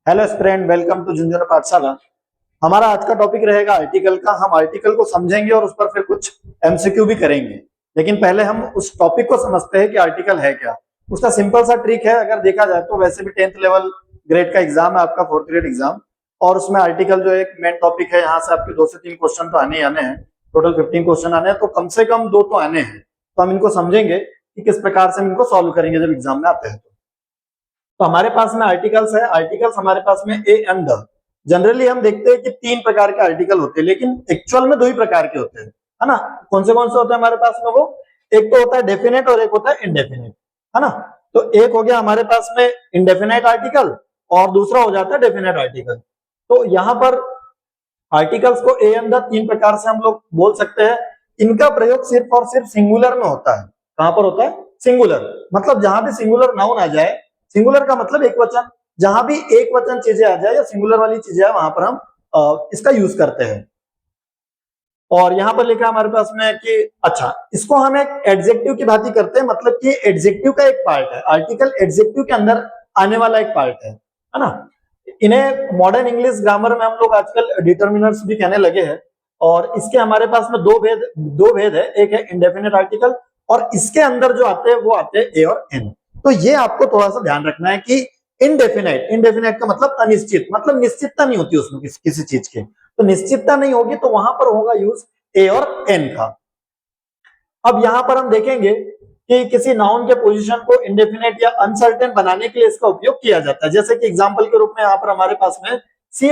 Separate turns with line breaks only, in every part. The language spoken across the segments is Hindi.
Hello student, welcome to Jhunjhunu पाठशाला। हमारा आज का टॉपिक रहेगा आर्टिकल का। हम आर्टिकल को समझेंगे और उस पर फिर कुछ एमसीक्यू भी करेंगे। लेकिन पहले हम उस टॉपिक को समझते हैं कि आर्टिकल है क्या। उसका सिंपल सा ट्रिक है, अगर देखा जाए तो वैसे भी 10th लेवल ग्रेड का एग्जाम है आपका, 4th ग्रेड एग्जाम, और उसमें आर्टिकल जो एक मेन टॉपिक है, यहाँ से आपके 2 से 3 क्वेश्चन तो आने ही आने हैं। टोटल 15 क्वेश्चन आने हैं, तो कम से कम 2 तो आने हैं। तो हम इनको समझेंगे कि किस प्रकार से हम इनको सॉल्व करेंगे जब एग्जाम में आते हैं। तो हमारे पास में आर्टिकल्स है। आर्टिकल्स हमारे पास में ए एंड द। जनरली हम देखते हैं कि 3 प्रकार के आर्टिकल होते हैं, लेकिन एक्चुअल में 2 ही प्रकार के होते हैं, है ना। कौन से होते हैं हमारे पास में? वो एक तो होता है डेफिनेट और एक होता है इनडेफिनेट, है ना। तो एक हो गया हमारे पास में इनडेफिनेट आर्टिकल और दूसरा हो जाता है डेफिनेट आर्टिकल। तो यहाँ पर आर्टिकल्स को ए एंड द 3 प्रकार से हम लोग बोल सकते हैं। इनका प्रयोग सिर्फ और सिर्फ सिंगुलर में होता है। कहां पर होता है? सिंगुलर। मतलब जहां भी सिंगुलर नाउन आ जाए, सिंगुलर का मतलब एक वचन, जहां भी एक वचन चीजें आ जाए या सिंगुलर वाली चीजें है, वहां पर हम इसका यूज करते हैं। और यहाँ पर लिखा है हमारे पास में कि अच्छा, इसको हम एक एडजेक्टिव की भांति करते हैं। मतलब कि एडजेक्टिव का एक पार्ट है। आर्टिकल एडजेक्टिव के अंदर आने वाला एक पार्ट है ना। इन्हें मॉडर्न इंग्लिश ग्रामर में हम लोग आजकल डिटर्मिनर्स भी कहने लगे हैं। और इसके हमारे पास में दो भेद है। एक है इंडेफिनेट आर्टिकल, और इसके अंदर जो आते हैं वो आते हैं ए और एन। तो ये आपको थोड़ा सा ध्यान रखना है कि इंडेफिनेट का मतलब अनिश्चित, मतलब निश्चितता नहीं होती उसमें किसी चीज की। तो निश्चितता नहीं होगी तो वहां पर होगा यूज ए और एन का। अब यहां पर हम देखेंगे कि किसी नाउन के पोजीशन को इंडेफिनेट या अनसर्टेन बनाने के लिए इसका उपयोग किया जाता है। जैसे कि एग्जांपल के रूप में यहां पर हमारे पास में सी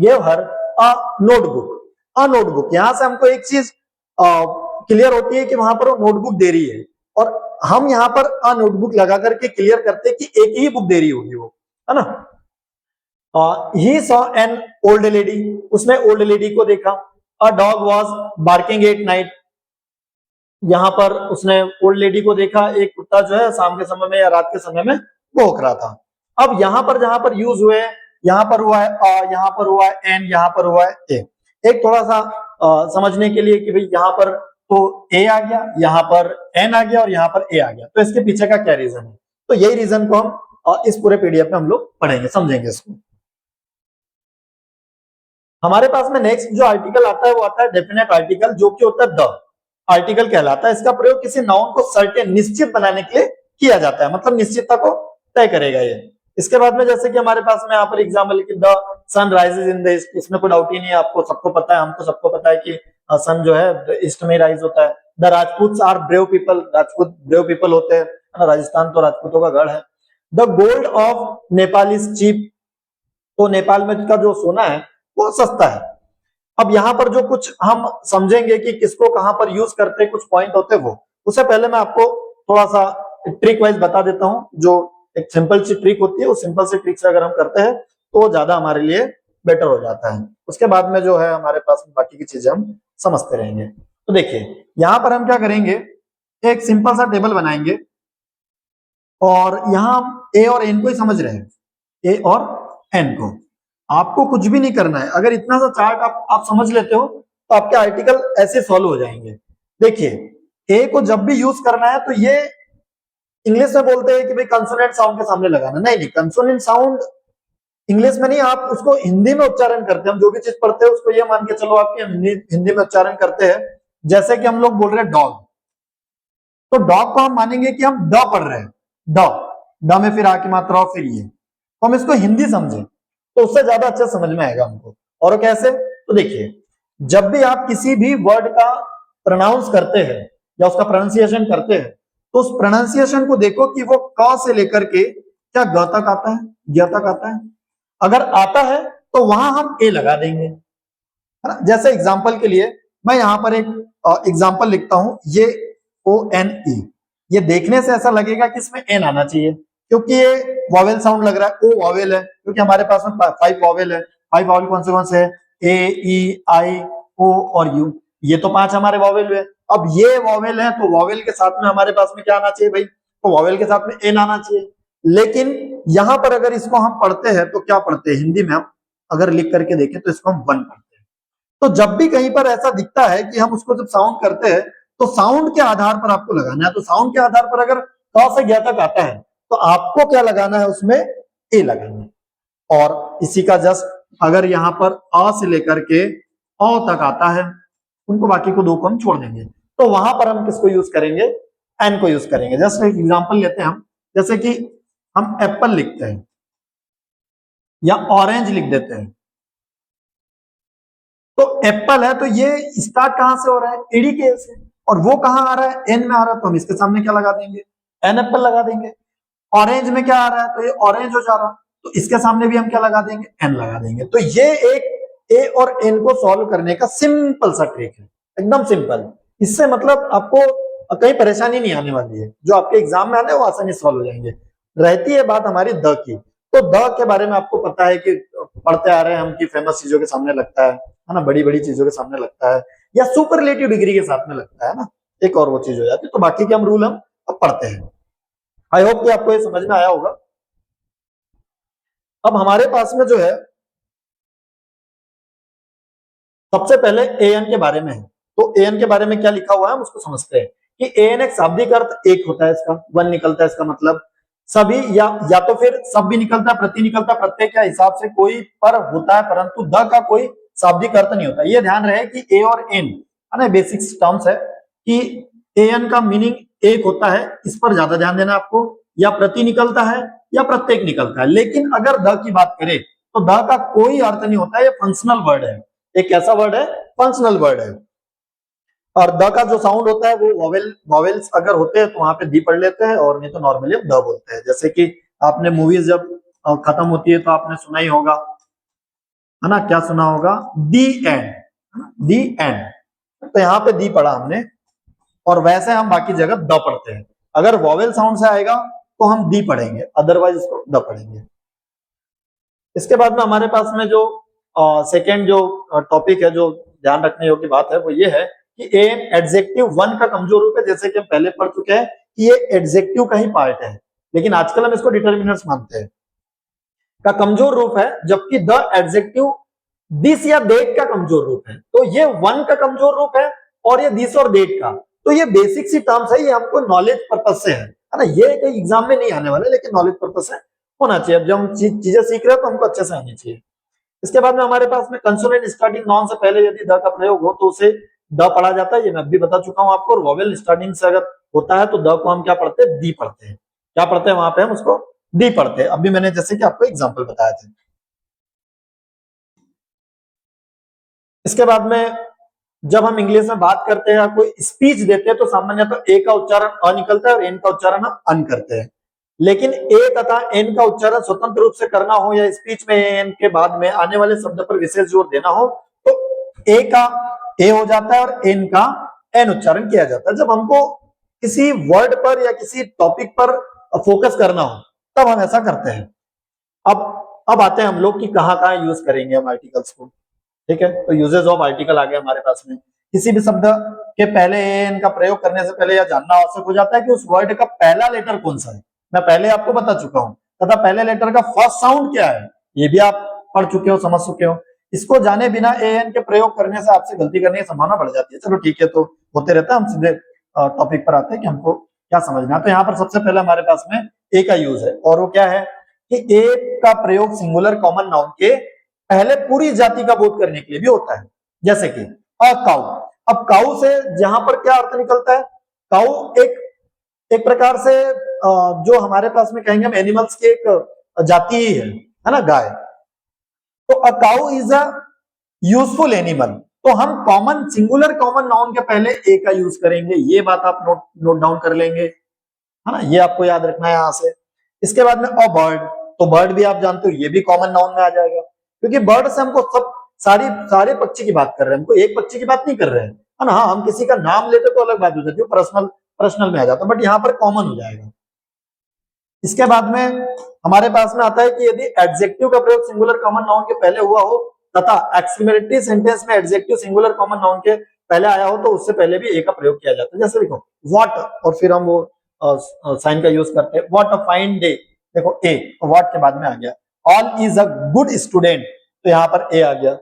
gave her a notebook. A notebook, यहां से हमको एक चीज क्लियर होती है कि वहां पर वो नोटबुक दे रही है, और हम यहाँ पर अ नोटबुक लगा करके क्लियर करते हैं कि एक ही बुक दे रही होगी वो, है ना। He saw an old lady, उसने ओल्ड लेडी को देखा। A dog was barking at night, यहाँ पर उसने ओल्ड लेडी को देखा। एक कुत्ता जो है शाम के समय में या रात के समय में भौंक रहा था। अब यहाँ पर जहां पर यूज हुए, यहाँ पर हुआ है अ, यहाँ पर हुआ है एन, यहाँ पर हुआ है ए। एक थोड़ा सा समझने के लिए कि भाई यहाँ पर तो ए आ गया, यहाँ पर एन आ गया और यहाँ पर ए आ गया, तो इसके पीछे का क्या रीजन है। तो यही रीजन को हम इस पूरे पीडीएफ में हम लोग पढ़ेंगे, समझेंगे इसको। हमारे पास में नेक्स्ट जो आर्टिकल आता है वो आता है डेफिनेट आर्टिकल, जो कि होता है द आर्टिकल कहलाता है। इसका प्रयोग किसी नाउन को सर्टेन, निश्चित बनाने के लिए किया जाता है। मतलब निश्चितता को तय करेगा ये। इसके बाद में जैसे कि हमारे पास में यहाँ पर एग्जाम्पल कि the sun rises in the east, इसमें कोई डाउट ही नहीं है, आपको सबको पता है, हमको सबको पता है कि सन जो है ईस्ट में राइज होता है। The Rajput are brave people, Rajput brave people होते हैं, राजस्थान तो राजपूतों का गढ़ है। The gold of Nepal is cheap, तो नेपाल में का जो सोना है वो सस्ता है। अब यहाँ पर जो कुछ हम समझेंगे कि किसको कहां पर यूज करते, कुछ पॉइंट होते वो, उससे पहले मैं आपको थोड़ा सा ट्रिक वाइज बता देता हूं। जो एक सिंपल सी ट्रिक होती है, उस सिंपल सी ट्रिक से अगर हम करते हैं तो ज्यादा हमारे लिए बेटर हो जाता है। उसके बाद में जो है हमारे पास बाकी की चीजें हम समझते रहेंगे। तो देखिए यहाँ पर हम क्या करेंगे, एक सिंपल सा टेबल बनाएंगे, और यहाँ हम ए और एन को ही समझ रहे हैं, ए और एन को। आपको कुछ भी नहीं करना है। अगर इतना सा चार्ट आप समझ लेते हो तो आपके आर्टिकल ऐसे सॉल्व हो जाएंगे। देखिए ए को जब भी यूज करना है तो ये इंग्लिश में बोलते हैं कि भाई कंसोनेंट साउंड के सामने लगाना। नहीं, कंसोनेंट साउंड इंग्लिश में नहीं, आप उसको हिंदी में उच्चारण करते हैं। हम जो भी चीज पढ़ते हैं उसको ये मान के चलो आपके हिंदी में उच्चारण करते हैं। जैसे कि हम लोग बोल रहे हैं डॉग, तो डॉग को हम मानेंगे कि हम ड पढ़ रहे हैं, ड ड में फिर आ की मात्रा और फिर ये, तो हम इसको हिंदी समझे तो उससे ज्यादा अच्छा समझ में आएगा हमको। और कैसे? तो देखिए, जब भी आप किसी भी वर्ड का प्रोनाउंस करते हैं या उसका प्रोनाउंसिएशन करते हैं, तो उस प्रोनाउंसिएशन को देखो कि वो क से लेकर के क्या ग तक आता है, ग तक आता है। अगर आता है तो वहां हम ए लगा देंगे, है ना। जैसे एग्जांपल के लिए मैं यहाँ पर एक एग्जांपल लिखता हूं, ये ओ एन ई। ये देखने से ऐसा लगेगा कि इसमें एन आना चाहिए, क्योंकि ये वॉवेल साउंड लग रहा है। ओ वॉवेल है, क्योंकि हमारे पास में 5 वॉवेल है। 5 वॉवेल कौन से है? ए, ई, आई, ओ और यू। ये तो 5 हमारे वॉवेल हुए। अब ये वॉवेल है तो वॉवेल के साथ में हमारे पास में क्या आना चाहिए भाई? तो वॉवेल के साथ में एन आना चाहिए। लेकिन यहां पर अगर इसको हम पढ़ते हैं तो क्या पढ़ते हैं हिंदी में? हम अगर लिख करके देखें तो इसको हम वन पढ़ते हैं। तो जब भी कहीं पर ऐसा दिखता है कि हम उसको जब साउंड करते हैं तो साउंड के आधार पर आपको लगाना है। तो साउंड के आधार पर अगर क से ज्ञ तक आता है तो आपको क्या लगाना है? उसमें ए लगाना है। और इसी का जस्ट अगर यहाँ पर अ से लेकर के अ तक आता है, उनको बाकी को दो को हम छोड़ देंगे, तो वहां पर हम किसको यूज करेंगे, एन को यूज करेंगे। जस्ट एक एग्जांपल लेते हैं हम, जैसे कि हम एप्पल लिखते हैं या ऑरेंज लिख देते हैं, तो एप्पल है तो ये स्टार्ट कहां से हो रहा है, एडी के से, और वो कहां आ रहा है, एन में आ रहा है, तो हम इसके सामने क्या लगा देंगे, एन एप्पल लगा देंगे। ऑरेंज में क्या आ रहा है, तो ये ऑरेंज हो जा रहा है, तो इसके सामने भी हम क्या लगा देंगे, एन लगा देंगे। तो ये एक ए और एन को सॉल्व करने का सिंपल सा ट्रिक है, एकदम सिंपल। इससे मतलब आपको कहीं परेशानी नहीं आने वाली है, जो आपके एग्जाम में आने वो आसानी से सॉल्व हो जाएंगे। रहती है बात हमारी द की, तो द के बारे में आपको पता है कि पढ़ते आ रहे हैं हम कि फेमस चीजों के सामने लगता है ना, बड़ी बड़ी चीजों के सामने लगता है, या सुपरलेटिव डिग्री के साथ में लगता है ना, एक और वो चीज हो जाती है। तो बाकी के हम रूल हम अब पढ़ते हैं। आई होप कि आपको ये समझ में आया होगा। अब हमारे पास में जो है सबसे पहले एन के बारे में है, तो एन के बारे में क्या लिखा हुआ है हम उसको समझते हैं कि एन एक शाब्दिक अर्थ एक होता है, इसका वन निकलता है, इसका मतलब सभी या तो फिर सब भी निकलता है, प्रति निकलता है, प्रत्यय के हिसाब से कोई पर होता है, परंतु द का कोई शाब्दिक अर्थ नहीं होता। ये ध्यान रहे कि ए और एन है ना बेसिक टर्म्स है कि एन का मीनिंग एक होता है, इस पर ज्यादा ध्यान देना आपको, या प्रति निकलता है या प्रत्येक निकलता है। लेकिन अगर द की बात करें तो द का कोई अर्थ नहीं होता है, ये फंक्शनल वर्ड है, एक ऐसा वर्ड है, फंक्शनल वर्ड है। और द का जो साउंड होता है वो वॉवेल्स अगर होते हैं तो वहां पे दी पढ़ लेते हैं, और नहीं तो नॉर्मली द बोलते हैं। जैसे कि आपने मूवीज जब खत्म होती है तो आपने सुना ही होगा, है ना, क्या सुना होगा, दी एंड, दी एंड, तो यहाँ पे दी पढ़ा हमने, और वैसे हम बाकी जगह द पढ़ते हैं। अगर वॉवेल साउंड से आएगा तो हम दी पढ़ेंगे, अदरवाइज उसको द पढ़ेंगे। इसके बाद में हमारे पास में जो सेकेंड जो टॉपिक है, जो ध्यान रखने योग्य बात है, वो ये है कि एन एडजेक्टिव वन का कमजोर रूप है। जैसे कि हम पहले पढ़ चुके हैं कि ये एडजेक्टिव का ही पार्ट है, लेकिन आजकल हम इसको डिटर्मिनर्स मानते हैं, का कमजोर रूप है, जबकि द एडजेक्टिव दिस या देट का कमजोर रूप है। तो ये वन का कमजोर रूप है और ये दिस और देट का। तो ये बेसिक सी टर्म्स है, ये हमको नॉलेज पर्पज से है ना, ये कहीं एग्जाम में नहीं आने वाले, लेकिन नॉलेज पर्पज से होना चाहिए। अब जब हम चीजें सीख रहे हैं तो हमको अच्छे से आनी चाहिए। इसके बाद में हमारे पास में कंसोनेंट स्टार्टिंग नाउन से पहले यदि द का प्रयोग हो तो उसे द पढ़ा जाता है, ये मैं भी बता चुका हूं आपको। और वॉवेल स्टार्टिंग से अगर होता है तो द को हम क्या पढ़ते हैं, दी पढ़ते हैं। क्या पढ़ते हैं वहां पे हम उसको, दी पढ़ते हैं। अभी मैंने जैसे कि आपको एग्जाम्पल बताया था। इसके बाद में जब हम इंग्लिश में बात करते हैं या कोई स्पीच देते हैं तो सामान्यतः तो ए का उच्चारण अ निकलता है और एन का उच्चारण हम अन करते हैं। लेकिन ए तथा एन का उच्चारण स्वतंत्र रूप से करना हो या स्पीच में एन के बाद में आने वाले शब्द पर विशेष जोर देना हो तो ए का ए हो जाता है और एन का एन उच्चारण किया जाता है। जब हमको किसी वर्ड पर या किसी टॉपिक पर फोकस करना हो तब हम ऐसा करते हैं। अब आते हैं हम लोग कि कहाँ कहाँ यूज करेंगे हम आर्टिकल्स को। ठीक है, तो यूजेस ऑफ आर्टिकल आ गया हमारे पास में। किसी भी शब्द के पहले एन का प्रयोग करने से पहले यह जानना आवश्यक हो जाता है कि उस वर्ड का पहला लेटर कौन सा है। मैं पहले आपको बता चुका हूं, तथा पहले लेटर का फर्स्ट साउंड क्या है ये भी आप पढ़ चुके हो, समझ चुके हो। इसको जाने बिना एन के प्रयोग करने से आपसे गलती करने की संभावना बढ़ जाती है। चलो ठीक है, तो होते रहता है। हम सीधे टॉपिक पर आते हैं कि हमको क्या समझना है। तो यहाँ पर सबसे पहले हमारे पास में ए का यूज है, और वो क्या है कि ए का प्रयोग सिंगुलर कॉमन नाउन के पहले पूरी जाति का बोध करने के लिए भी होता है। जैसे कि अ काउ, अब काउ से जहां पर क्या अर्थ निकलता है, काउ एक प्रकार से जो हमारे पास में कहेंगे हम एनिमल्स की एक जाति ही है ना, गाय। तो a cow is a useful animal. तो हम कॉमन सिंगुलर कॉमन नाउन के पहले ए का यूज करेंगे, ये बात आप नोट डाउन कर लेंगे, है ना, ये आपको याद रखना है यहां से। इसके बाद में अ बर्ड, तो बर्ड भी आप जानते हो ये भी कॉमन नाउन में आ जाएगा, क्योंकि बर्ड से हमको सब सारे पक्षी की बात कर रहे हैं, हमको एक पक्षी की बात नहीं कर रहे हैं, है ना। हाँ, हम किसी का नाम लेते तो अलग बात हो जाती है, पर्सनल में आ जाता, बट यहाँ पर कॉमन हो जाएगा। इसके बाद में हमारे पास में आता है कि यदि एडजेक्टिव का प्रयोग सिंगुलर कॉमन नाउन के पहले हुआ हो तथा एक्सक्लेमेटरी सेंटेंस में एडजेक्टिव सिंगुलर कॉमन नाउन के पहले आया हो तो उससे पहले भी ए का प्रयोग किया जाता है। जैसे देखो व्हाट, और फिर हम वो साइन का यूज करते हैं, व्हाट अ फाइन डे, देखो ए, तो व्हाट के बाद में आ गया। All is a good student, तो यहाँ पर ए आ गया।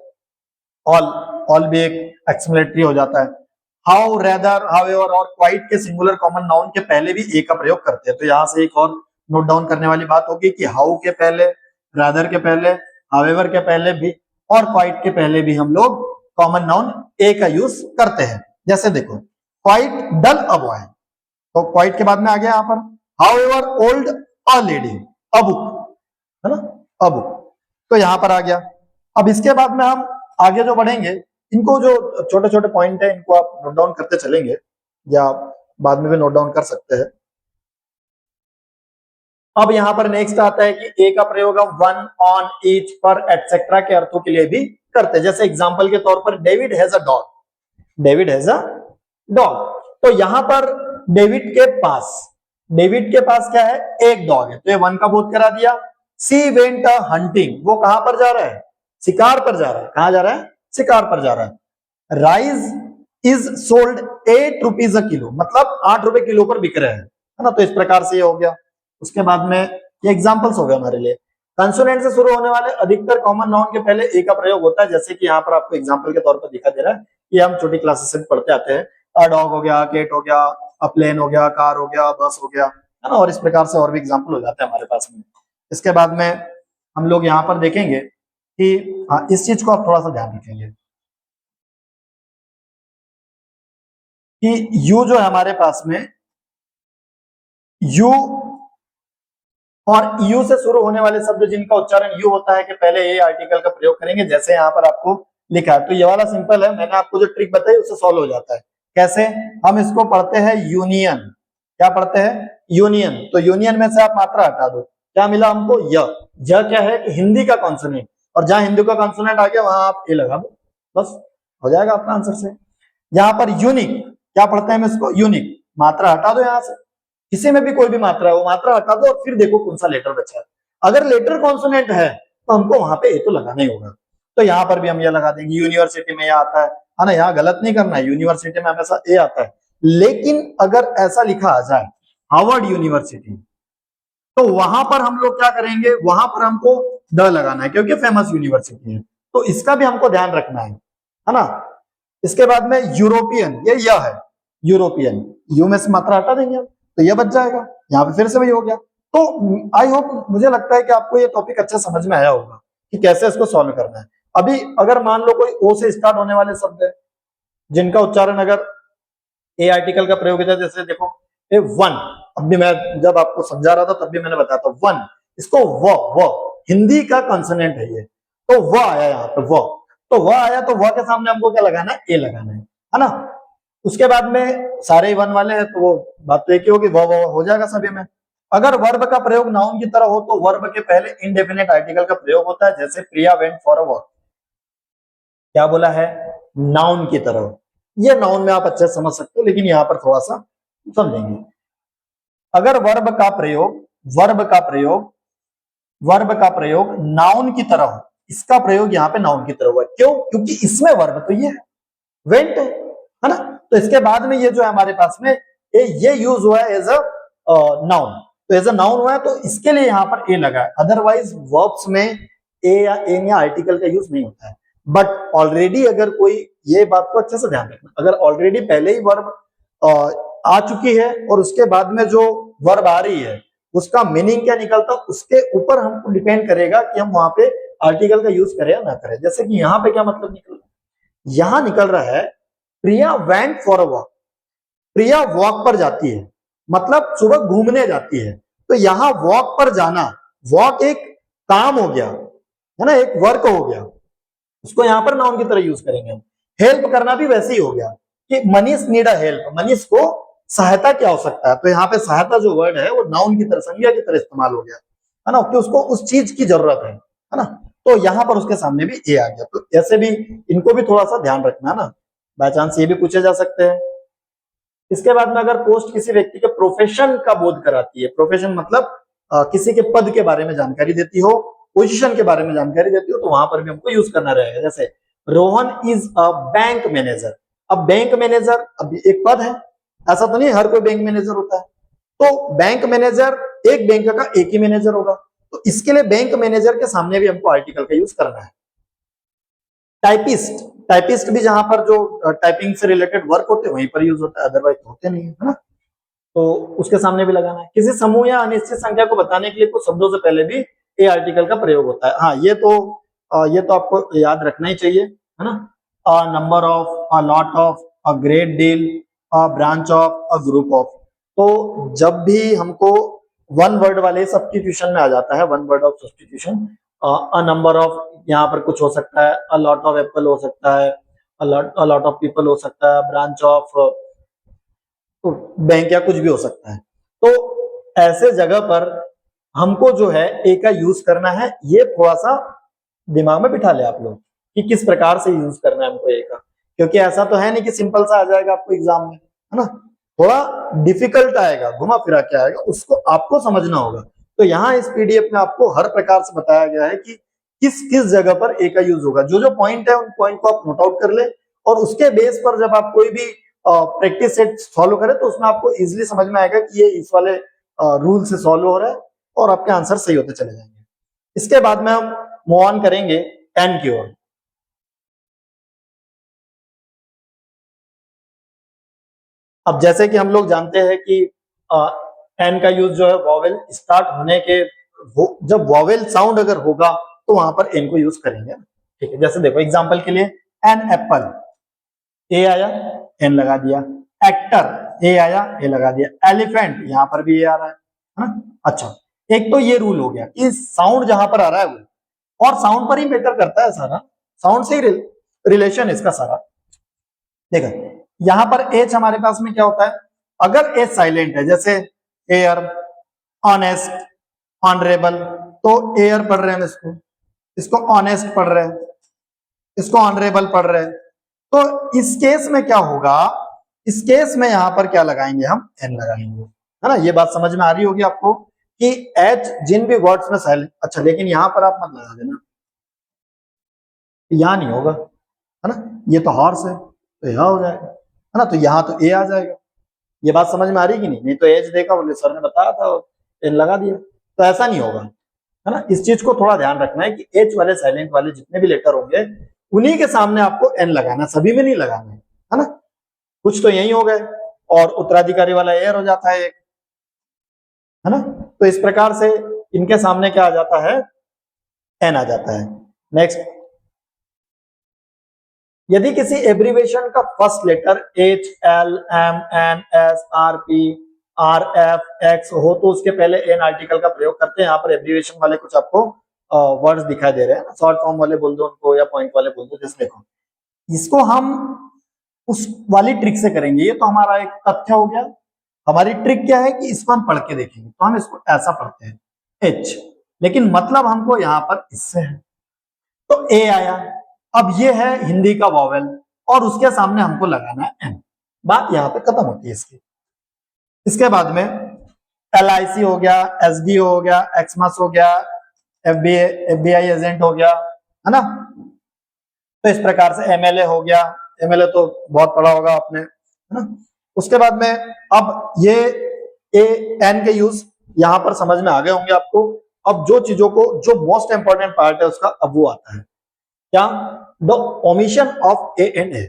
ऑल भी एक एक्सक्लेमेटरी हो जाता है। हाउ, रेदर, हाउएवर और क्वाइट के सिंगुलर कॉमन नाउन के पहले भी ए का प्रयोग करते हैं। तो यहाँ से एक और नोट डाउन करने वाली बात होगी कि हाउ के पहले रादर के पहले, हावेवर के पहले भी और क्वाइट के पहले भी हम लोग कॉमन नाउन ए का यूज करते हैं। जैसे देखो क्वाइट डल अ बॉय, तो क्वाइट के बाद में आ गया यहाँ पर however old a lady, a book, है ना, अ बुक, तो यहाँ पर आ गया। अब इसके बाद में हम आगे जो बढ़ेंगे, इनको जो छोटे छोटे पॉइंट है इनको आप नोट डाउन करते चलेंगे या बाद में भी नोट डाउन कर सकते हैं। अब यहाँ पर नेक्स्ट आता है कि ए का प्रयोग हम वन, ऑन, ईच, पर, एटसेट्रा के अर्थों के लिए भी करते हैं। जैसे एग्जांपल के तौर पर David has a dog, David has a dog, तो यहां पर डेविड के पास क्या है, एक डॉग है, तो ये वन का बोध करा दिया। सी वेंट अ हंटिंग, वो कहां पर जा रहा है, शिकार पर जा रहा है, कहां जा रहा है, शिकार पर जा रहा है। Rice is sold 8 rupees a kilo, मतलब 8 रुपए किलो पर बिक रहे हैं, है ना, तो इस प्रकार से ये हो गया। उसके बाद में ये एग्जांपल्स हो गए हमारे लिए। कंसोनेंट से शुरू होने वाले अधिकतर कॉमन नाउन के पहले ए का प्रयोग होता है, जैसे कि यहाँ पर आपको एग्जांपल के तौर पर दिखा दे रहा है, ये हम छोटी क्लासेस से पढ़ते आते हैं। अ डॉग हो गया, केट हो गया, अ प्लेन हो गया, कार हो गया, बस हो गया, है ना, और इस प्रकार से और भी एग्जांपल हो जाते हैं हमारे पास में। इसके बाद में हम लोग यहाँ पर देखेंगे कि हाँ, इस चीज को आप थोड़ा सा ध्यान रखेंगे कि यू जो है हमारे पास में, यू और यू से शुरू होने वाले शब्द जिनका उच्चारण यू होता है कि पहले ए आर्टिकल का प्रयोग करेंगे, जैसे यहाँ पर आपको लिखा है। तो ये वाला सिंपल है, मैंने आपको जो ट्रिक बताई उससे सॉल्व हो जाता है। कैसे, हम इसको पढ़ते हैं यूनियन, क्या पढ़ते हैं, यूनियन, तो यूनियन में से आप मात्रा हटा दो, क्या मिला हमको, य क्या है कि हिंदी का कॉन्सोनेंट, और जहां हिंदी का कॉन्सोनेंट आ गया वहां आप ए लगा दो, बस हो जाएगा आपका आंसर से। यहाँ पर यूनिक, क्या पढ़ते हैं हम इसको, यूनिक, मात्रा हटा दो, यहाँ से किसी में भी कोई भी मात्रा है वो मात्रा हटा दो और फिर देखो कौन सा लेटर बचा है। अगर लेटर कॉन्सोनेंट है तो हमको वहां पे ए तो लगाना ही होगा, तो यहाँ पर भी हम ये लगा देंगे। यूनिवर्सिटी में यह आता है ना, यहाँ गलत नहीं करना है, यूनिवर्सिटी में हमेशा ए आता है। लेकिन अगर ऐसा लिखा आ जाए हार्वर्ड यूनिवर्सिटी, तो वहां पर हम लोग क्या करेंगे, वहां पर हमको द लगाना है क्योंकि फेमस यूनिवर्सिटी है, तो इसका भी हमको ध्यान रखना है ना। इसके बाद में यूरोपियन, ये यह है यूरोपियन, यू में से मात्रा हटा देंगे हम, तो ये बच जाएगा, यहाँ पे फिर से वही हो गया। तो आई होप, मुझे लगता है कि आपको ये टॉपिक अच्छा समझ में आया होगा कि कैसे इसको सॉल्व करना है। अभी अगर मान लो कोई ओ से स्टार्ट होने वाले शब्द है जिनका उच्चारण अगर ए आर्टिकल का प्रयोग होता है, जैसे देखो ए वन, अब भी मैं जब आपको समझा रहा था तब भी मैंने बताया था वन, इसको वो हिंदी का कंसोनेंट है ये, तो वो आया यहाँ पे वो, तो वो आया, तो वो के सामने हमको क्या लगाना है, ए लगाना है ना। उसके बाद में सारे ही वन वाले हैं तो वो बात तो एक ही होगी, वो हो जाएगा सभी में। अगर वर्ब का प्रयोग नाउन की तरह हो तो वर्ब के पहले इनडेफिनेट आर्टिकल का प्रयोग होता है, जैसे प्रिया वेंट फॉर अ वॉक, क्या बोला है, नाउन की तरह। ये नाउन में आप अच्छे से समझ सकते हो, लेकिन यहां पर थोड़ा सा समझेंगे। अगर वर्ब का प्रयोग नाउन की तरह हो, इसका प्रयोग यहाँ पे नाउन की तरह हुआ, क्यों, क्योंकि इसमें वर्ब तो ये है, वेंट है ना, तो इसके बाद में ये जो है हमारे पास में ये यूज हुआ है एज अ नाउन, तो एज अ नाउन हुआ है, तो इसके लिए यहाँ पर ए लगा है। अदरवाइज वर्ब्स में ए या आर्टिकल का यूज नहीं होता है। बट ऑलरेडी अगर कोई, ये बात को अच्छे से ध्यान रखना, अगर ऑलरेडी पहले ही वर्ब आ चुकी है और उसके बाद में जो वर्ब आ रही है उसका मीनिंग क्या निकलता, उसके ऊपर हमको डिपेंड करेगा कि हम वहां पे आर्टिकल का यूज करें या ना करें। जैसे कि यहाँ पे क्या मतलब निकल रहा है, यहां निकल रहा है Priya went for a walk, Priya walk पर जाती है, मतलब सुबह घूमने जाती है, तो यहां वॉक पर जाना, वॉक एक काम हो गया, है ना, एक वर्क हो गया, उसको यहां पर नाउन की तरह यूज करेंगे हम। हेल्प करना भी वैसे ही हो गया कि Manish need a help, Manish को सहायता की आवश्यकता है, तो यहाँ पे सहायता जो वर्ड है वो नाउन की तरह, संज्ञा की तरह इस्तेमाल हो गया, है ना, कि उसको उस चीज की जरूरत है ना, तो यहाँ पर उसके सामने भी ए आ गया। तो ऐसे भी इनको भी थोड़ा सा ध्यान रखना है ना, बाय चांस ये भी पूछे जा सकते हैं। इसके बाद में अगर पोस्ट किसी व्यक्ति के प्रोफेशन का बोध कराती है, प्रोफेशन मतलब किसी के पद के बारे में जानकारी देती हो, पोजीशन के बारे में जानकारी देती हो, तो वहां पर भी हमको यूज करना रहेगा। जैसे Rohan is a bank manager, अब बैंक मैनेजर अब एक पद है, ऐसा तो नहीं हर कोई बैंक मैनेजर होता है, तो बैंक मैनेजर एक बैंक का एक ही मैनेजर होगा, तो इसके लिए बैंक मैनेजर के सामने भी हमको आर्टिकल का यूज करना है। टाइपिस्ट, टाइपिस्ट भी जहां पर जो टाइपिंग से रिलेटेड वर्क होते हैं वहीं पर यूज होता है, अदरवाइज होते नहीं है ना, तो उसके सामने भी लगाना है। किसी समूह या अनिश्चित संख्या को बताने के लिए कुछ शब्दों से पहले भी ए आर्टिकल का प्रयोग होता है। हाँ, ये तो आपको याद रखना ही चाहिए, है ना। A number of, a lot of, a great deal, a branch of, a group of. तो जब भी हमको वन वर्ड वाले सब्स्टिट्यूशन में आ जाता है, one word of substitution, a number of यहाँ पर कुछ हो सकता है, अ लॉट ऑफ एप्पल हो सकता है, अ लॉट ऑफ पीपल हो सकता है, ब्रांच ऑफ बैंक या कुछ भी हो सकता है। तो ऐसे जगह पर हमको जो है ए का यूज करना है। ये थोड़ा सा दिमाग में बिठा ले आप लोग कि किस प्रकार से यूज करना है हमको ए का, क्योंकि ऐसा तो है नहीं कि सिंपल सा आ जाएगा आपको एग्जाम में, है ना। थोड़ा डिफिकल्ट आएगा, घुमा फिरा के आएगा, उसको आपको समझना होगा। तो यहाँ इस पीडीएफ में आपको हर प्रकार से बताया गया है कि किस किस जगह पर ए का यूज होगा। जो जो पॉइंट है उन पॉइंट को आप नोट आउट कर ले, और उसके बेस पर जब आप कोई भी प्रैक्टिस सेट फॉलो करें तो उसमें आपको इजीली समझ में आएगा कि ये इस वाले रूल से सॉल्व हो रहा है, और आपके आंसर सही होते चले जाएंगे। इसके बाद में हम मूव ऑन करेंगे एन की ओर। अब जैसे कि हम लोग जानते हैं कि एन का यूज जो है वॉवेल स्टार्ट होने के, जब वॉवेल साउंड अगर होगा तो वहां पर एन को यूज करेंगे, ठीक है। जैसे देखो एग्जांपल के लिए एन एप्पल, ए आया, एन लगा दिया। एक्टर, ए आया, ए लगा दिया। एलिफेंट, यहां पर भी ए आ रहा है ना। अच्छा, एक तो ये रूल हो गया कि साउंड जहां पर आ रहा है वो, और साउंड पर ही मैटर करता है सारा, साउंड से ही रिलेशन इसका सारा। देखो यहां पर एच हमारे पास में क्या होता है, अगर एच साइलेंट है, जैसे एयर, ऑनेस्ट, ऑनरेबल, तो एयर पढ़ रहे हैं इसको ऑनेस्ट पढ़ रहे हैं, इसको ऑनरेबल पढ़ रहे हैं। तो इस केस में क्या होगा, इस केस में यहां पर क्या लगाएंगे, हम एन लगाएंगे, है ना। ये बात समझ में आ रही होगी आपको कि एच जिन भी वर्ड्स में साइलेंट। अच्छा, लेकिन यहां पर आप मत लगा देना, यहां नहीं होगा, है ना। ये तो हॉर्स है तो यहां हो जाएगा, है ना। तो यहां तो ए आ जाएगा। ये बात समझ में आ रही कि नहीं तो एच देखा, बोले सर ने बताया था, एन लगा दिया, तो ऐसा नहीं होगा, है ना। इस चीज को थोड़ा ध्यान रखना है कि एच वाले साइलेंट वाले जितने भी लेटर होंगे उन्हीं के सामने आपको एन लगाना, सभी में नहीं लगाना है ना। कुछ तो यही हो गए, और उत्तराधिकारी वाला एयर हो जाता है एक, है ना। तो इस प्रकार से इनके सामने क्या आ जाता है, एन आ जाता है। नेक्स्ट, यदि किसी एब्रीवेशन का first letter H, L, M, N, S, R, P, R, F, X हो तो उसके पहले एन आर्टिकल का प्रयोग करते हैं। यहाँ पर एब्रीवेशन वाले कुछ आपको वर्ड्स दिखाई दे रहे हैं, शॉर्ट फॉर्म वाले बोल दो उनको, या पॉइंट वाले बोल दो। जैसे देखो, इसको हम उस वाली ट्रिक से करेंगे। ये तो हमारा एक तथ्य हो गया। हमारी ट्रिक क्या है कि इसको हम पढ़ के देखेंगे, तो हम इसको ऐसा पढ़ते हैं एच, लेकिन मतलब हमको यहाँ पर इससे है, तो ए आया। अब ये है हिंदी का वॉवेल, और उसके सामने हमको लगाना है एन। बात यहाँ पे खत्म होती है इसकी। इसके बाद में LIC हो गया, SB हो गया, एक्समस हो गया, FBI एजेंट हो गया, है ना। तो इस प्रकार से MLA हो गया, MLA तो बहुत पढ़ा होगा आपने, है ना। उसके बाद में अब ये ए एन के यूज यहां पर समझ में आ गए होंगे आपको। अब जो चीजों को, जो मोस्ट इंपॉर्टेंट पार्ट है उसका, अब वो आता है क्या, the omission of A and A.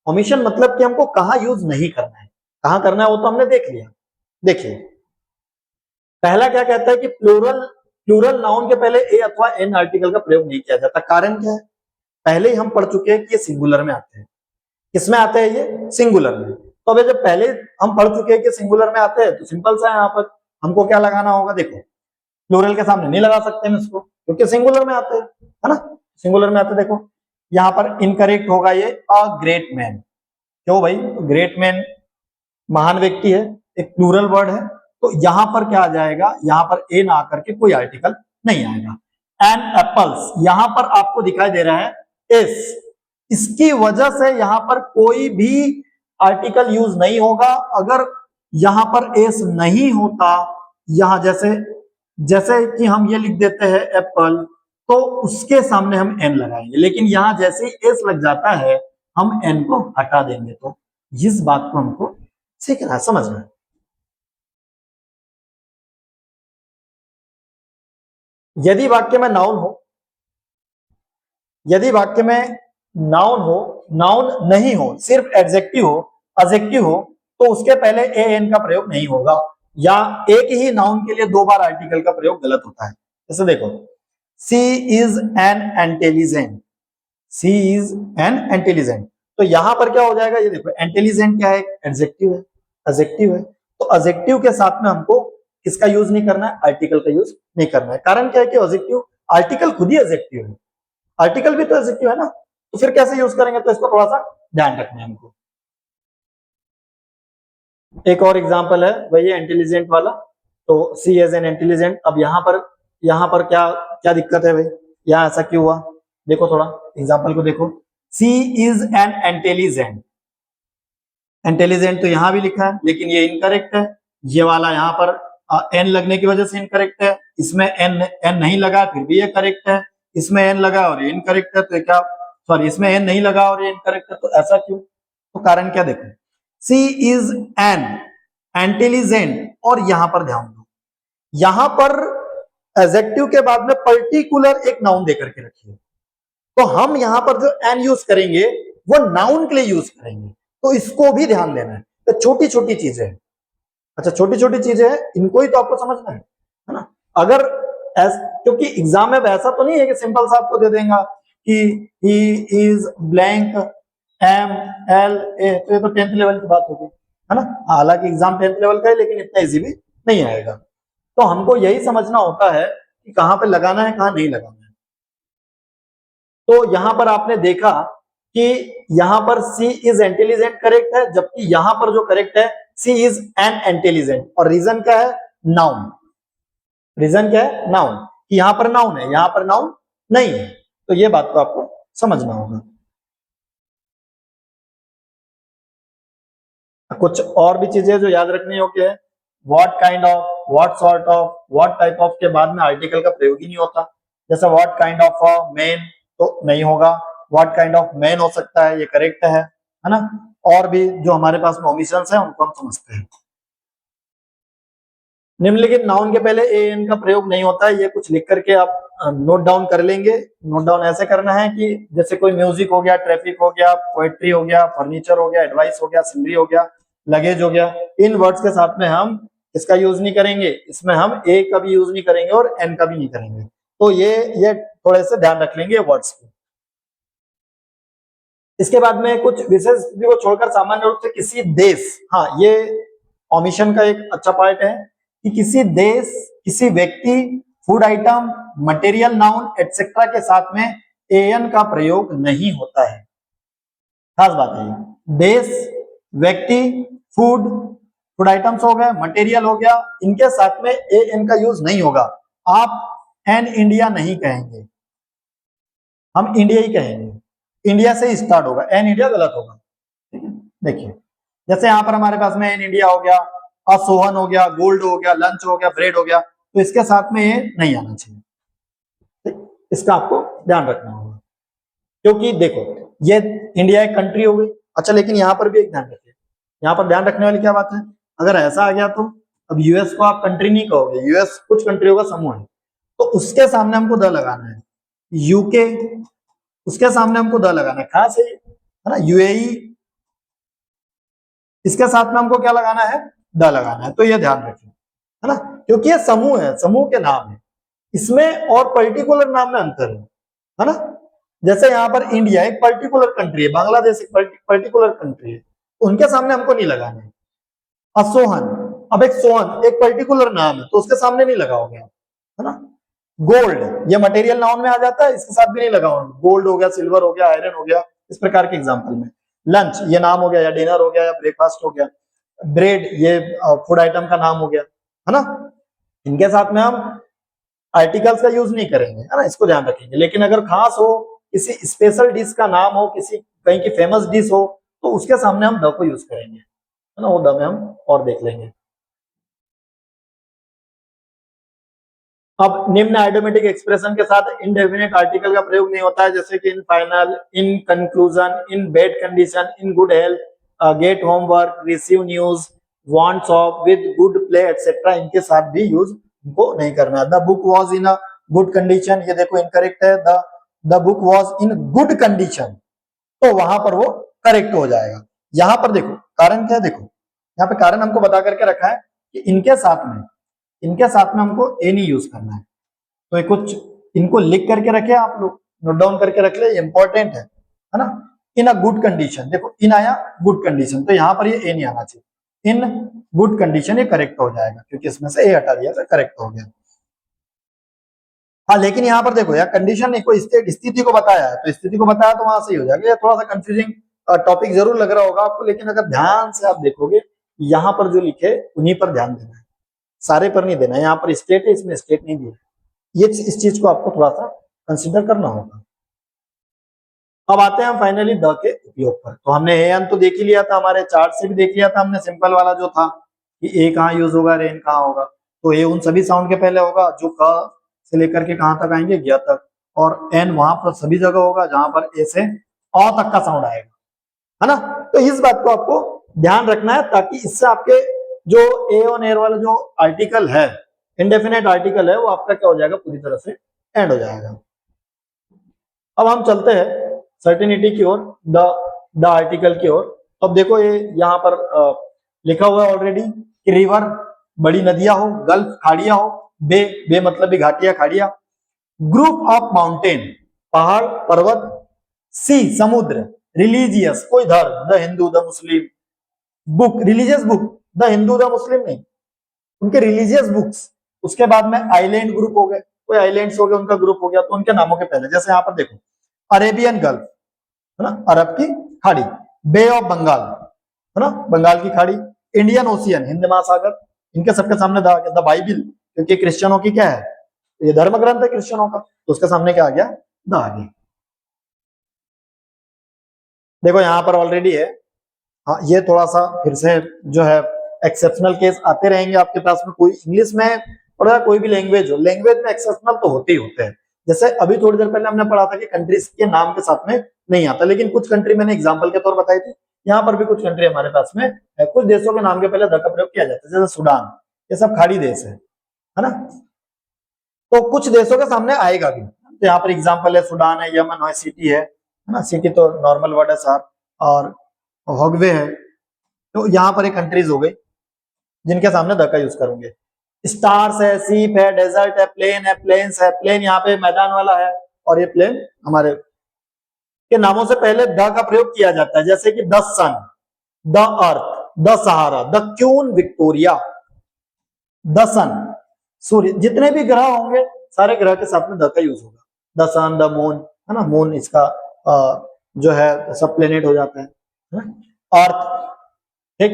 Omission मतलब कि हमको कहां यूज नहीं करना है, कहां करना है वो तो हमने देख लिया। देखिए पहला क्या कहता है कि प्लूरल प्लूरल नाउन के पहले ए अथवा एन आर्टिकल का प्रयोग नहीं किया जाता। कारण क्या है, पहले ही हम पढ़ चुके हैं कि ये सिंगुलर में आते हैं। किसमें आते हैं, ये सिंगुलर में। तो अब जब पहले हम पढ़ चुके हैं कि सिंगुलर में आते हैं, तो सिंपल सा है, यहाँ पर हमको क्या लगाना होगा, देखो प्लूरल के सामने नहीं लगा सकते हम इसको, क्योंकि सिंगुलर में आते हैं, है ना। सिंगुलर में आते, देखो यहाँ पर इनकरेक्ट होगा ये अ ग्रेट मैन। क्यों भाई, ग्रेट मैन महान व्यक्ति है, एक प्लूरल वर्ड है, तो यहां पर क्या आ जाएगा, यहां पर ए ना आकर के कोई आर्टिकल नहीं आएगा। एंड एप्पल्स, यहां पर आपको दिखाई दे रहा है एस, इसकी वजह से यहां पर कोई भी आर्टिकल यूज नहीं होगा। अगर यहां पर एस नहीं होता, यहां जैसे जैसे कि हम ये लिख देते हैं एप्पल, तो उसके सामने हम एन लगाएंगे, लेकिन यहां जैसे ही एस लग जाता है हम एन को हटा देंगे। तो इस बात को हमको सीखना है, समझना है। यदि वाक्य में नाउन हो, यदि वाक्य में नाउन हो, नाउन नहीं हो, सिर्फ एडजेक्टिव हो, एडजेक्टिव हो, तो उसके पहले ए एन का प्रयोग नहीं होगा, या एक ही नाउन के लिए दो बार आर्टिकल का प्रयोग गलत होता है। जैसे देखो, she is an intelligent, she is an intelligent, तो यहां पर क्या हो जाएगा, ये देखो इंटेलिजेंट क्या है, एडजेक्टिव है, एडजेक्टिव है, तो एडजेक्टिव के साथ में हमको किसका यूज नहीं करना है, आर्टिकल का यूज नहीं करना है। कारण क्या है कि एडजेक्टिव, आर्टिकल खुद ही एडजेक्टिव है, आर्टिकल भी तो एडजेक्टिव है ना, तो फिर कैसे यूज करेंगे, तो इसको थोड़ा सा ध्यान रखना है हमको। एक और एग्जांपल है वही है इंटेलिजेंट वाला, तो सी एज एन इंटेलिजेंट। अब यहाँ पर क्या क्या दिक्कत है भाई, यहाँ ऐसा क्यों हुआ, देखो थोड़ा एग्जांपल को देखो, she is an intelligent, intelligent तो यहां भी लिखा है लेकिन ये इनकरेक्ट है, ये वाला यहाँ पर एन लगने की वजह से इनकरेक्ट है, इसमें एन एन नहीं लगा फिर भी ये करेक्ट है, इसमें एन लगा और ये इनकरेक्ट है, तो क्या, सॉरी इसमें एन नहीं लगा और ये इनकरेक्ट है, तो ऐसा क्यों, तो कारण क्या देखो, सी इज एन इंटेलिजेंट, और यहां पर ध्यान दो, यहां पर एडजेक्टिव के बाद में पर्टिकुलर एक नाउन देकर के रखिए, तो हम यहां पर जो एन यूज करेंगे वो नाउन के लिए यूज करेंगे, तो इसको भी ध्यान देना है, तो छोटी छोटी चीजें हैं, अच्छा छोटी छोटी चीजें हैं, इनको ही तो आपको समझना है ना। अगर क्योंकि एग्जाम में वैसा तो नहीं है कि सिंपल सा आपको दे देगा कि he is blank M L A, तो ये तो 10th लेवल की बात होगी, है ना, हालांकि एग्जाम 10th लेवल का है लेकिन इतना इजी भी नहीं आएगा, तो हमको यही समझना होता है कि कहां पे लगाना है कहां नहीं लगाना है। तो यहां पर आपने देखा कि यहां पर सी इज इंटेलिजेंट करेक्ट है, जबकि यहां पर जो करेक्ट है सी इज एन इंटेलिजेंट, और रीजन क्या है, नाउन, रीजन क्या है, नाउन, कि यहां पर नाउन है यहां पर नाउन नहीं है, तो ये बात को आपको समझना होगा। कुछ और भी चीजें जो याद रखनी योग्य है, what kind of, what sort of, what type of के बाद में आर्टिकल का प्रयोग ही नहीं होता, जैसे व्हाट काइंड ऑफ मैन तो नहीं होगा, व्हाट काइंड ऑफ मैन हो सकता है, ये करेक्ट है ना, और भी जो हमारे पास में ओमिशंस हैं उनको हम समझते हैं। निम्नलिखित नाउन के पहले ए एन का प्रयोग नहीं होता है, ये कुछ लिख करके आप नोट डाउन कर लेंगे। नोट डाउन ऐसे करना है कि जैसे कोई म्यूजिक हो गया, ट्रैफिक हो गया, पोएट्री हो गया, फर्नीचर हो गया, एडवाइस हो गया, सिनरी हो गया, लगेज हो गया, इन वर्ड्स के साथ में हम इसका यूज नहीं करेंगे, इसमें हम ए का भी यूज नहीं करेंगे और एन का भी नहीं करेंगे, तो ये थोड़े से ध्यान रख लेंगे वर्ड्स को। इसके बाद में कुछ विशेष को छोड़कर सामान्य रूप से किसी देश, हाँ ये ओमिशन का एक अच्छा पार्ट है कि किसी देश, किसी व्यक्ति, food item, material, noun etcetera के साथ में एन का प्रयोग नहीं होता है, खास बात है ये। देश, व्यक्ति, फूड, फूड आइटम्स हो गए, मटेरियल हो गया, इनके साथ में एन का यूज नहीं होगा। आप एन इंडिया नहीं कहेंगे, हम इंडिया ही कहेंगे, इंडिया से ही स्टार्ट होगा, एन इंडिया गलत होगा, ठीक है। देखिए जैसे यहां पर हमारे पास में एन इंडिया हो गया, सोहन हो गया, गोल्ड हो गया, लंच हो गया, ब्रेड हो गया, तो इसके साथ में ये नहीं आना चाहिए, इसका आपको ध्यान रखना होगा, क्योंकि देखो ये इंडिया एक कंट्री हो गई, अच्छा लेकिन यहाँ पर भी एक ध्यान रखिए, यहाँ पर ध्यान रखने वाली क्या बात है, अगर ऐसा आ गया तो अब यूएस को आप कंट्री नहीं कहोगे, यूएस कुछ कंट्रियों का समूह है, तो उसके सामने हमको द लगाना है, यूके उसके सामने हमको द लगाना है, खास है ना, यूएई इसके साथ में हमको क्या लगाना है, द लगाना है, तो ये ध्यान रखिए, है ना, क्योंकि ये समूह है, समूह के नाम है, इसमें और पर्टिकुलर नाम में अंतर है ना, जैसे यहाँ पर इंडिया एक पर्टिकुलर कंट्री है, बांग्लादेश एक पर्टिकुलर कंट्री है, उनके सामने हमको नहीं लगाना है। असोहन, अब एक सोहन एक पर्टिकुलर नाम है तो उसके सामने नहीं लगाओगे आप, है ना। गोल्ड ये मटेरियल नाउन में आ जाता है, इसके साथ भी नहीं लगाओगे, गोल्ड हो गया, सिल्वर हो गया, आयरन हो गया, इस प्रकार के एग्जाम्पल में। लंच ये नाम हो गया या डिनर हो गया या ब्रेकफास्ट हो गया। ब्रेड ये फूड आइटम का नाम हो गया, है ना, इनके साथ में हम आर्टिकल्स का यूज नहीं करेंगे, है ना, इसको ध्यान रखेंगे। लेकिन अगर खास हो, किसी स्पेशल डिश का नाम हो, किसी कहीं की फेमस डिश हो, तो उसके सामने हम द को यूज करेंगे, है ना, वो द में हम और देख लेंगे। अब निम्न आइडोमेटिक एक्सप्रेशन के साथ इनडेफिनेट आर्टिकल का प्रयोग नहीं होता है, जैसे कि in final, in conclusion, in bad condition, in good health, get homework, receive news, wants of, with good play etcetera, इनके साथ भी यूज को नहीं करना है। The book was in a good condition, ये देखो इनकरेक्ट है, the book was in good condition, तो वहां पर वो करेक्ट हो जाएगा। यहां पर देखो कारण क्या है, देखो यहाँ पे कारण हमको बता करके रखा है कि इनके साथ में हमको ए नहीं यूज करना है, तो ये कुछ इनको लिख करके रखे आप लोग, नोट डाउन करके रख ले, इंपॉर्टेंट है ना। इन अ गुड कंडीशन, देखो इन आया गुड कंडीशन, तो यहाँ पर ये ए नहीं आना चाहिए, इन गुड कंडीशन ये करेक्ट हो जाएगा, क्योंकि इसमें से ए हटा दिया तो करेक्ट हो गया। हाँ लेकिन यहाँ पर देखो यार, कंडीशन नहीं, कोई स्थिति को बताया है, तो स्थिति को बताया तो वहां सही हो जाएगा। ये थोड़ा सा कंफ्यूजिंग टॉपिक जरूर लग रहा होगा आपको, लेकिन अगर ध्यान से आप देखोगे, यहाँ पर जो लिखे उन्हीं पर ध्यान देना है, सारे पर नहीं देना है। यहाँ पर स्टेट है, इसमें स्टेट नहीं दिया, ये इस चीज को आपको थोड़ा सा कंसिडर करना होगा। अब आते हैं हम फाइनली द के उपयोग पर। तो हमने ए एन तो देख ही लिया था, हमारे चार्ट से भी देख लिया था हमने, सिंपल वाला जो था कि ए कहाँ यूज होगा, रेन कहाँ होगा। तो ए उन सभी साउंड के पहले होगा जो क से लेकर के कहां तक आएंगे, ग तक, और एन वहां पर सभी जगह होगा जहां पर ए से अ तक का साउंड आएगा, है ना। तो इस बात को आपको ध्यान रखना है, ताकि इससे आपके जो ए ऑन एयर वाला जो आर्टिकल है, इंडेफिनेट आर्टिकल है, वो आपका क्या हो जाएगा, पूरी तरह से एंड हो जाएगा। अब हम चलते हैं सर्टेनिटी की ओर, द आर्टिकल की ओर। अब देखो ये यहाँ पर लिखा हुआ है ऑलरेडी कि रिवर बड़ी नदियां हो, गल्फ खाड़ियां हो, बे मतलब भी घाटियां खाड़ियां, ग्रुप ऑफ माउंटेन पहाड़ पर्वत, सी समुद्र, रिलीजियस कोई धर्म, the Hindu the Muslim, book religious book, the Hindu the Muslim नहीं, उनके रिलीजियस बुक्स। उसके बाद में आइलैंड ग्रुप हो गए, कोई आइलैंड्स हो गए उनका ग्रुप हो गया, तो उनके नामों के पहले, जैसे यहाँ पर देखो अरेबियन गल्फ, है ना, अरब की खाड़ी, बे ऑफ बंगाल, है ना, बंगाल की खाड़ी, इंडियन ओशियन, हिंद महासागर, इनके सबके सामने द बाइबिल, क्योंकि क्रिश्चियनों की क्या है, ये धर्म ग्रंथ है क्रिश्चियनों का, तो उसके सामने क्या आ गया, द आ गया। देखो यहाँ पर ऑलरेडी है, हाँ ये थोड़ा सा फिर से जो है एक्सेप्शनल केस आते रहेंगे आपके पास में, कोई इंग्लिश में और कोई भी लैंग्वेज हो, लैंग्वेज में एक्सेप्शनल तो होते ही होते हैं। जैसे अभी थोड़ी देर पहले हमने पढ़ा था कि कंट्रीज के नाम के साथ में नहीं आता, लेकिन कुछ कंट्री मैंने एग्जांपल के तौर बताई थी, यहाँ पर भी कुछ कंट्री हमारे पास में है, कुछ देशों के नाम के पहले द का प्रयोग किया जाता है, जैसे सूडान, ये सब खाड़ी देश है ना, तो कुछ देशों के सामने आएगा भी। तो यहाँ पर एग्जाम्पल है सूडान है, यमन है, सिटी है ना, सिटी तो नॉर्मल वर्ड है सर, और हॉगवे है, तो यहाँ पर एक कंट्रीज हो गई जिनके सामने द का यूज करेंगे। स्टार्स है, सीप है, डेजर्ट है, प्लेन है, प्लेन्स है, प्लेन यहाँ पे मैदान वाला है, और ये प्लेन हमारे के नामों से पहले द का प्रयोग किया जाता है, जैसे कि the sun, the earth, the Sahara, the queen Victoria, the sun, सूर्य, जितने भी ग्रह होंगे सारे ग्रह के साथ में द का यूज होगा, द सन, द मून, है ना, मून इसका जो है सब प्लेनेट हो जाता है, अर्थ, ठीक,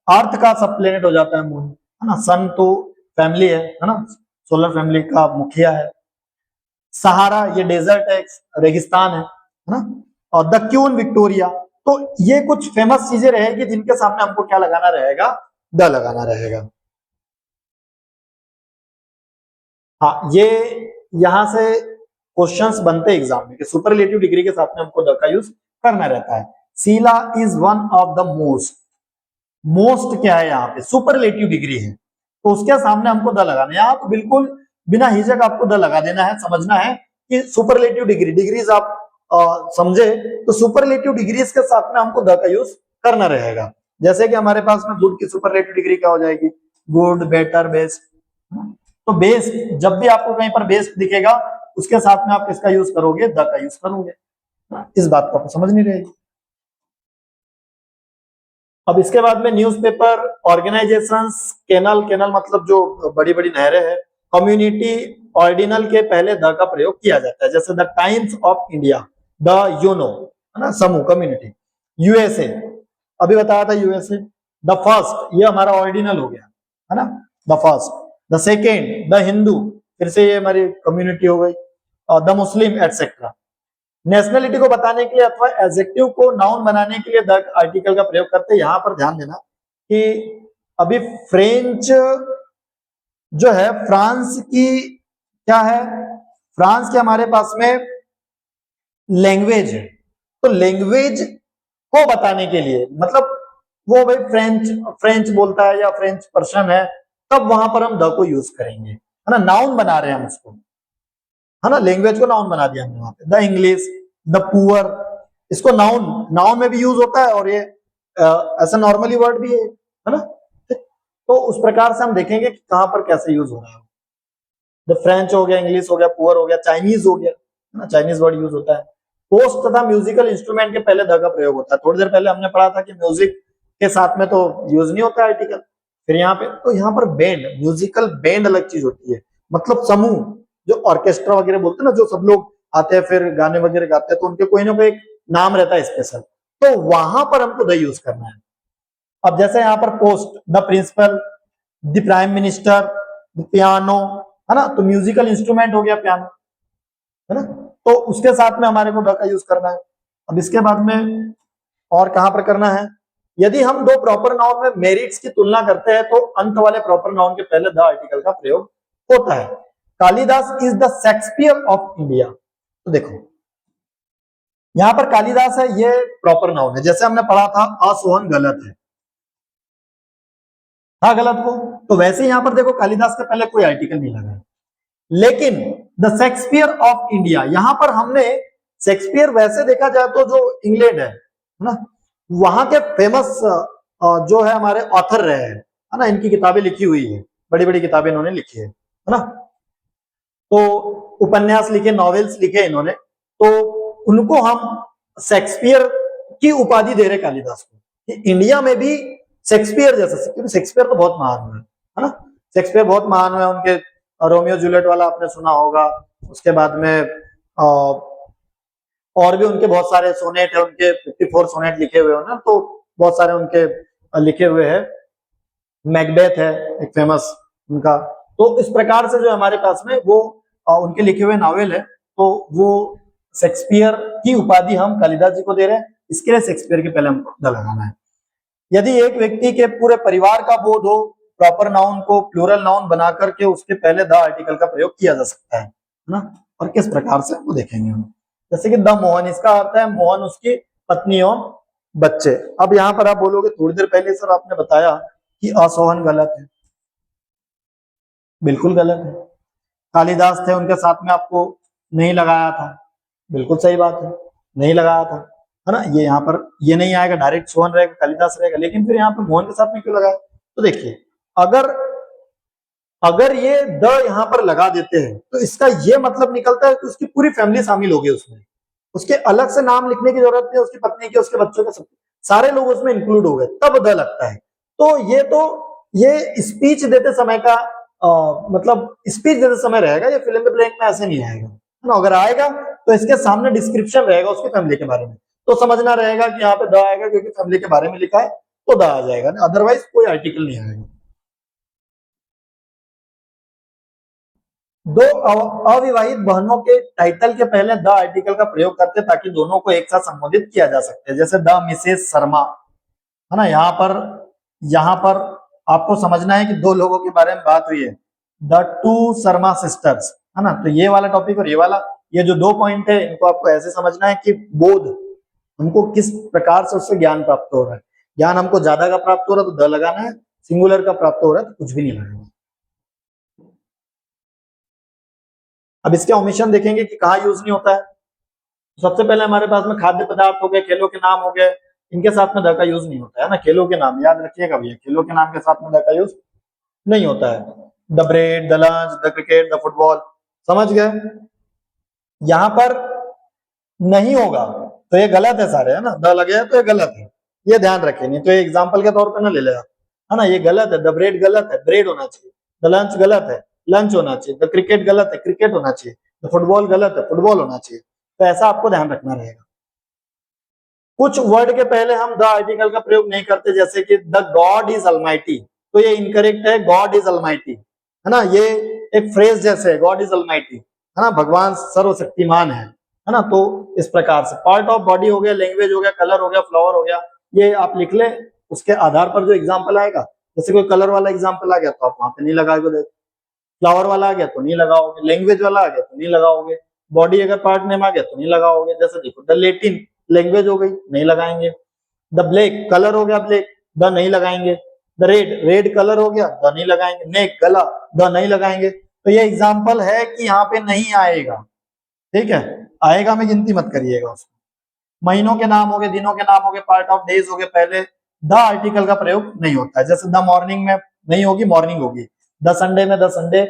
अर्थ का सब प्लेनेट हो जाता है मून, है ना, सन तो फैमिली है ना, सोलर फैमिली का मुखिया है, सहारा ये डेजर्ट है, रेगिस्तान है ना, और द क्यून विक्टोरिया। तो ये कुछ फेमस चीजें रहेगी जिनके सामने हमको क्या लगाना रहेगा, द लगाना रहेगा। हाँ ये यहां से क्वेश्चंस बनते एग्जाम में कि सुपरलेटिव डिग्री के साथ में हमको द का यूज करना रहता है। Sheela is one of the most, most क्या है यहाँ पे, सुपरलेटिव डिग्री है, तो उसके सामने हमको द लगाना है। यहाँ तो बिल्कुल बिना हिचक आपको द लगा देना है, समझना है कि सुपरलेटिव डिग्री, डिग्रीज आप समझे तो सुपरलेटिव डिग्रीज के साथ में हमको द का यूज करना रहेगा। जैसे कि हमारे पास में गुड की सुपरलेटिव डिग्री क्या हो जाएगी, गुड, बेटर, बेस्ट, तो बेस्ट जब भी आपको कहीं पर बेस्ट दिखेगा उसके साथ में आप किसका यूज करोगे, द का यूज करोगे, इस बात को आपको समझ नहीं रहेगी। अब इसके बाद में न्यूज़पेपर, ऑर्गेनाइजेशंस, कैनल, कैनल मतलब जो बड़ी बड़ी नहरें हैं, कम्युनिटी, ऑर्डिनल के पहले द का प्रयोग किया जाता है, जैसे the Times of India, the UNO, है ना, समूह, कम्युनिटी, यूएसए, अभी बताया था यूएसए, द फर्स्ट ये हमारा ऑर्डिनल हो गया, है ना, the first, the second the Hindu, फिर से ये हमारी कम्युनिटी हो गई, द मुस्लिम एटसेट्रा। नेशनलिटी को बताने के लिए अथवा एडजेक्टिव को नाउन बनाने के लिए द आर्टिकल का प्रयोग करते हैं। यहां पर ध्यान देना कि अभी फ्रेंच जो है, फ्रांस की क्या है, फ्रांस के हमारे पास में लैंग्वेज है, तो लैंग्वेज को बताने के लिए, मतलब वो भाई फ्रेंच फ्रेंच बोलता है या फ्रेंच पर्सन है, तब वहां पर हम द को यूज करेंगे, है ना, नाउन बना रहे हैं हम उसको, है ना, लैंग्वेज को नाउन बना दिया हमने वहां पे, द इंग्लिश, द पुअर, इसको नाउन, नाउन में भी यूज होता है और ये ऐसा नॉर्मली वर्ड भी है ना, तो उस प्रकार से हम देखेंगे कि कहां पर कैसे यूज हो रहा है। द फ्रेंच हो गया, इंग्लिश हो गया, पुअर हो गया, चाइनीज हो गया, है ना, चाइनीज वर्ड यूज होता है। पोस्ट तथा म्यूजिकल इंस्ट्रूमेंट के पहले द का प्रयोग होता है। थोड़ी देर पहले हमने पढ़ा था कि म्यूजिक के साथ में तो यूज नहीं होता आर्टिकल। फिर यहाँ पे तो यहाँ पर बैंड, म्यूजिकल बैंड अलग चीज होती है, मतलब समूह, जो ऑर्केस्ट्रा वगैरह बोलते हैं ना, जो सब लोग आते हैं फिर गाने वगैरह गाते हैं, तो उनके कोई ना कोई एक नाम रहता है स्पेशल, तो वहां पर हमको द यूज करना है। अब जैसे यहाँ पर post, the principal, the prime minister, the piano, है ना, तो म्यूजिकल इंस्ट्रूमेंट हो गया पियानो, है ना, तो उसके साथ में हमारे को द का यूज करना है। अब इसके बाद में और कहां पर करना है, यदि हम दो प्रॉपर नाउन में मेरिट्स की तुलना करते हैं तो अंत वाले प्रॉपर नाउन के पहले द आर्टिकल का प्रयोग होता है। Kalidas is the Shakespeare of India. तो देखो यहां पर कालिदास है, ये प्रॉपर नाउन है। जैसे हमने पढ़ा था असोहन गलत है, था गलत को, तो वैसे यहां पर देखो कालिदास के पहले कोई आर्टिकल नहीं लगा है। लेकिन द शेक्सपियर ऑफ इंडिया, यहां पर हमने शेक्सपियर वैसे देखा जाए तो जो इंग्लैंड है ना, वहां के फेमस जो है हमारे ऑथर रहे हैं, है ना, इनकी किताबें लिखी हुई है, बड़ी बड़ी किताबें इन्होंने लिखी है ना, तो उपन्यास लिखे, नॉवेल्स लिखे इन्होंने, तो उनको हम शेक्सपियर की उपाधि दे रहे कालिदास को, कि इंडिया में भी शेक्सपियर जैसा, क्योंकि शेक्सपियर तो बहुत महान हुए, है ना, शेक्सपियर बहुत महान हुए, उनके रोमियो जूलियट वाला आपने सुना होगा, उसके बाद में और भी उनके बहुत सारे सोनेट है, उनके 54 सोनेट लिखे हुए हो ना, तो बहुत सारे उनके लिखे हुए हैं। मैकबेथ है एक फेमस उनका। तो इस प्रकार से जो हमारे पास में वो उनके लिखे हुए नावल है, तो वो शेक्सपियर की उपाधि हम कालिदास जी को दे रहे हैं। इसके लिए शेक्सपियर के पहले हमको द लगाना है। यदि एक व्यक्ति के पूरे परिवार का बोध हो, प्रॉपर नाउन को प्लूरल नाउन बना करके उसके पहले द आर्टिकल का प्रयोग किया जा सकता है ना, और किस प्रकार से वो देखेंगे हम। जैसे कि द मोहन, इसका अर्थ है मोहन उसकी पत्नी और बच्चे। अब यहाँ पर आप बोलोगे थोड़ी देर पहले सर आपने बताया कि असोहन गलत है, बिल्कुल गलत है। कालिदास थे, उनके साथ में आपको नहीं लगाया था, बिल्कुल सही बात है, नहीं लगाया था, है ना, ये यहाँ पर ये नहीं आएगा, डायरेक्ट सोहन रहेगा, कालिदास रहेगा, लेकिन फिर यहाँ पर मोहन के साथ में क्यों लगाया? तो देखिए अगर ये द यहाँ पर लगा देते हैं तो इसका ये मतलब निकलता है कि उसकी पूरी फैमिली शामिल होगी उसमें, उसके अलग से नाम लिखने की जरूरत नहीं, उसकी पत्नी के, उसके बच्चों के, सब सारे लोग उसमें इंक्लूड हो गए, तब द लगता है। तो ये स्पीच देते समय का मतलब स्पीच देते समय रहेगा, ये फिल्म ब्लैंक में ऐसे नहीं आएगा, है ना। अगर आएगा तो इसके सामने डिस्क्रिप्शन रहेगा उसकी फैमिली के बारे में, तो समझना रहेगा कि यहाँ पे द आएगा क्योंकि फैमिली के बारे में लिखा है, तो द आ जाएगा, अदरवाइज कोई आर्टिकल नहीं आएगा। दो अविवाहित बहनों के टाइटल के पहले द आर्टिकल का प्रयोग करते ताकि दोनों को एक साथ संबोधित किया जा सकते हैं। जैसे द मिसेस शर्मा, है ना, यहाँ पर आपको समझना है कि दो लोगों के बारे में बात हुई है, द टू शर्मा सिस्टर्स, है ना, तो ये वाला टॉपिक और ये वाला, ये जो 2 पॉइंट है इनको आपको ऐसे समझना है कि बोध हमको किस प्रकार से उससे ज्ञान प्राप्त हो रहा है। ज्ञान हमको ज्यादा का प्राप्त हो रहा है तो द लगाना है, सिंगुलर का प्राप्त हो रहा है तो कुछ भी नहीं लगाना। अब इसके ओमिशन देखेंगे कि कहाँ यूज नहीं होता है। सबसे पहले हमारे पास में खाद्य पदार्थ हो गए, खेलों के नाम हो गए, इनके साथ में द का यूज नहीं होता है ना। खेलों के नाम याद रखिएगा भैया, खेलों के नाम के साथ में द का यूज नहीं होता है। The bread, the lunch, the cricket, the football, समझ गए। यहां पर नहीं होगा तो ये गलत है सारे, है ना, द लगे तो ये गलत है, ये ध्यान रखें, नहीं तो ये एग्जाम्पल के तौर पर ना ले लेगा, है ना। ये गलत है, द ब्रेड गलत है, ब्रेड होना चाहिए। द लंच गलत है, लंच होना चाहिए। द क्रिकेट गलत है, क्रिकेट होना चाहिए। द फुटबॉल गलत है, फुटबॉल होना चाहिए। तो ऐसा आपको ध्यान रखना रहेगा। कुछ वर्ड के पहले हम द आर्टिकल का प्रयोग नहीं करते, जैसे कि द गॉड इज अलमाइटी, तो ये इनकरेक्ट है, गॉड इज अलमाइटी, है ना, ये एक फ्रेज जैसे है, गॉड इज अलमाइटी, है ना, भगवान सर्वशक्तिमान है ना। तो इस प्रकार से पार्ट ऑफ बॉडी हो गया, लैंग्वेज हो गया, कलर हो गया, फ्लावर हो गया, ये आप लिख ले, उसके आधार पर जो एग्जाम्पल आएगा, जैसे कोई कलर वाला एग्जाम्पल आ गया तो आप वहां पे नहीं लगाओगे, फ्लावर वाला आ गया तो नहीं लगाओगे, लैंग्वेज वाला आ गया तो नहीं लगाओगे, बॉडी अगर पार्ट नेम आ गया तो नहीं लगाओगे। जैसे देखो द लेटिन, लैंग्वेज हो गई, नहीं लगाएंगे। द ब्लैक, कलर हो गया ब्लैक, द नहीं लगाएंगे। द रेड, रेड कलर हो गया, द नहीं लगाएंगे। नेक, गला, द नहीं लगाएंगे। तो ये एग्जाम्पल है कि यहाँ पे नहीं आएगा, ठीक है, आएगा में गिनती मत करिएगा उसको। महीनों के नाम हो गए, दिनों के नाम हो गए, पार्ट ऑफ डेज हो गए, पहले द आर्टिकल का प्रयोग नहीं होता है। जैसे द मॉर्निंग में नहीं होगी, मॉर्निंग होगी। द संडे में द संडे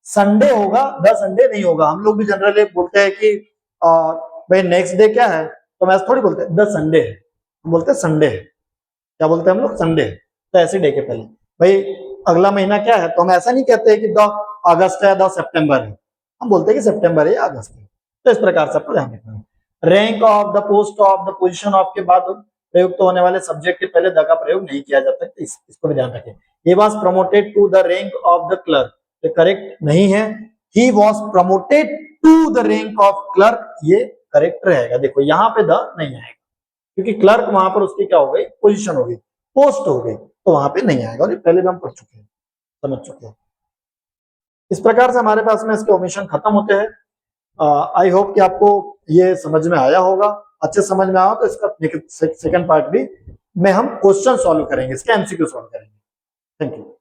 संडे होगा, द संडे नहीं होगा। हम लोग भी जनरली बोलते हैं कि भाई नेक्स्ट डे क्या है, तो हम ऐसे थोड़ी बोलते हैं द संडे है, हम बोलते हैं संडे है। क्या बोलते हैं हम लोग? संडे। तो ऐसे डे के पहले भाई अगला महीना क्या है, तो हम ऐसा नहीं कहते हैं कि द अगस्त है, द सितंबर है, हम बोलते हैं कि सितंबर है या अगस्त है। तो इस प्रकार से आपको ध्यान रखना है। Rank of, the post of, the position of के बाद प्रयुक्त होने वाले सब्जेक्ट के पहले द का प्रयोग नहीं किया जाता है, इसको भी ध्यान रखें। He was promoted to the rank of the clerk, ये करेक्ट नहीं है। He was promoted to the rank of clerk, ये करेक्ट रहेगा। देखो यहाँ पे द नहीं आएगा क्योंकि क्लर्क वहां पर उसकी क्या हो गई, पोजीशन हो गई, पोस्ट हो गई, तो वहां पे नहीं आएगा। और ये पहले भी हम पढ़ चुके हैं, समझ चुके हैं। इस प्रकार से हमारे पास में इसके ओमिशन खत्म होते हैं। आई होप कि आपको ये समझ में आया होगा। अच्छे समझ में आया तो इसका सेकंड पार्ट भी में हम क्वेश्चन सॉल्व करेंगे, इसके एमसीक्यू सॉल्व करेंगे। Thank you.